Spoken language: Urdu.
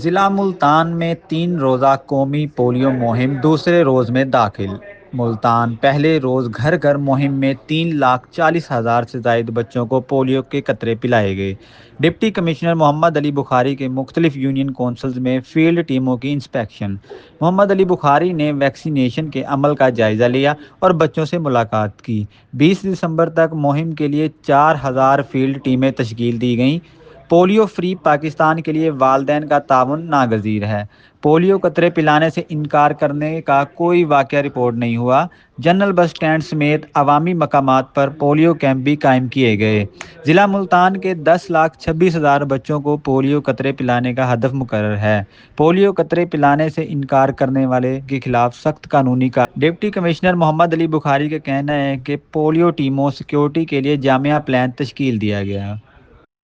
ضلع ملتان میں 3 روزہ قومی پولیو مہم دوسرے روز میں داخل۔ ملتان پہلے روز گھر گھر مہم میں 3,40,000 سے زائد بچوں کو پولیو کے قطرے پلائے گئے۔ ڈپٹی کمشنر محمد علی بخاری کے مختلف یونین کونسلز میں فیلڈ ٹیموں کی انسپیکشن۔ محمد علی بخاری نے ویکسینیشن کے عمل کا جائزہ لیا اور بچوں سے ملاقات کی۔ 20 دسمبر تک مہم کے لیے 4,000 فیلڈ ٹیمیں تشکیل دی گئیں۔ پولیو فری پاکستان کے لیے والدین کا تعاون ناگزیر ہے۔ پولیو قطرے پلانے سے انکار کرنے کا کوئی واقعہ رپورٹ نہیں ہوا۔ جنرل بس اسٹینڈ سمیت عوامی مقامات پر پولیو کیمپ بھی قائم کیے گئے۔ ضلع ملتان کے 10,26,000 بچوں کو پولیو قطرے پلانے کا ہدف مقرر ہے۔ پولیو قطرے پلانے سے انکار کرنے والے کے خلاف سخت قانونی کارروائی۔ ڈپٹی کمشنر محمد علی بخاری کا کہنا ہے کہ پولیو ٹیموں سیکورٹی کے لیے جامع پلان تشکیل دیا گیا۔